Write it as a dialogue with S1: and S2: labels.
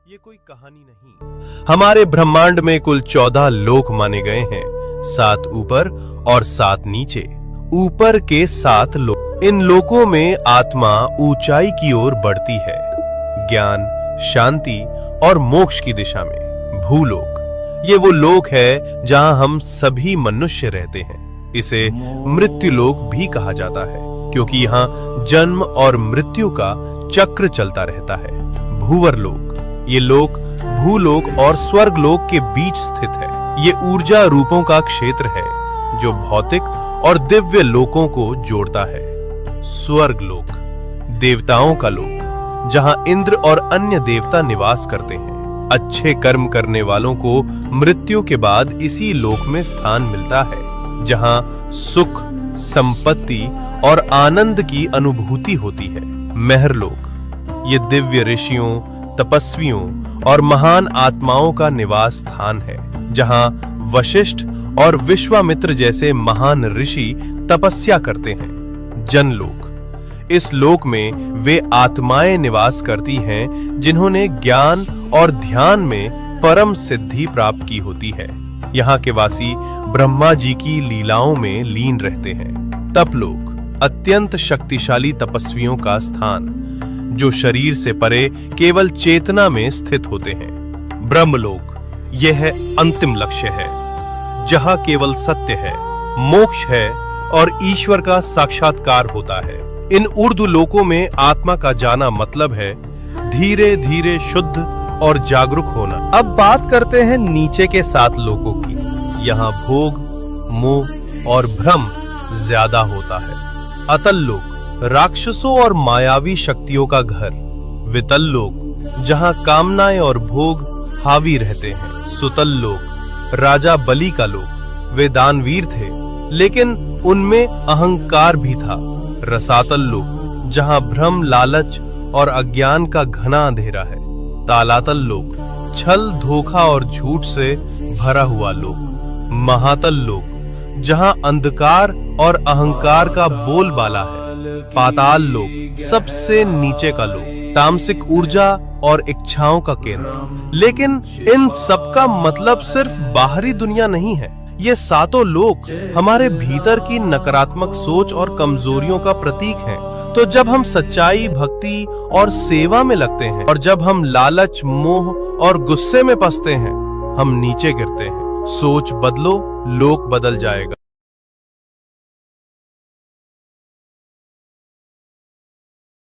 S1: ये कोई कहानी नहीं। हमारे ब्रह्मांड में कुल 14 लोक माने गए हैं, 7 ऊपर और 7 नीचे। ऊपर के 7 लोक, इन लोकों में आत्मा ऊंचाई की ओर बढ़ती है, ज्ञान, शांति और मोक्ष की दिशा में। भूलोक, ये वो लोक है जहां हम सभी मनुष्य रहते हैं। इसे मृत्युलोक भी कहा जाता है क्योंकि यहाँ जन्म और मृत्यु का चक्र चलता रहता है। भूवरलोक, ये लोक भूलोक और स्वर्गलोक के बीच स्थित है। ये ऊर्जा रूपों का क्षेत्र है जो भौतिक और दिव्य लोकों को जोड़ता है। स्वर्गलोक, देवताओं का लोक, जहां इंद्र और अन्य देवता निवास करते हैं। अच्छे कर्म करने वालों को मृत्यु के बाद इसी लोक में स्थान मिलता है, जहां सुख, संपत्ति और आनंद की अनुभूति होती है। मेहरलोक, ये दिव्य ऋषियों, तपस्वियों और महान आत्माओं का निवास स्थान है, जहां वशिष्ठ और विश्वामित्र जैसे महान ऋषि तपस्या करते हैं। जनलोक, इस लोक में वे आत्माएं निवास करती हैं जिन्होंने ज्ञान और ध्यान में परम सिद्धि प्राप्त की होती है। यहाँ के वासी ब्रह्मा जी की लीलाओं में लीन रहते हैं। तपलोक, अत्यंत शक्तिशाली तपस्वियों का स्थान, जो शरीर से परे केवल चेतना में स्थित होते हैं। ब्रह्मलोक, यह अंतिम लक्ष्य है, जहां केवल सत्य है, मोक्ष है और ईश्वर का साक्षात्कार होता है। इन ऊर्ध्व लोकों में आत्मा का जाना मतलब है धीरे धीरे शुद्ध और जागरूक होना। अब बात करते हैं नीचे के 7 लोकों की। यहाँ भोग, मोह और भ्रम ज्यादा होता है। अतल लोक, राक्षसों और मायावी शक्तियों का घर। वितल लोक, जहां कामनाएं और भोग हावी रहते हैं। सुतल लोक, राजा बलि का लोक। वे दानवीर थे, लेकिन उनमें अहंकार भी था। रसातल लोक, जहां भ्रम, लालच और अज्ञान का घना अंधेरा है। तालातल लोक, छल, धोखा और झूठ से भरा हुआ लोक। महातल लोक, जहां अंधकार और अहंकार का बोलबाला है। पाताल लोक, सबसे नीचे का लोक, तामसिक ऊर्जा और इच्छाओं का केंद्र। लेकिन इन सब का मतलब सिर्फ बाहरी दुनिया नहीं है। ये 7 लोक हमारे भीतर की नकारात्मक सोच और कमजोरियों का प्रतीक हैं। तो जब हम सच्चाई, भक्ति और सेवा में लगते हैं और जब हम लालच, मोह और गुस्से में फंसते हैं, हम नीचे गिरते हैं। सोच बदलो, लोक बदल जाएगा।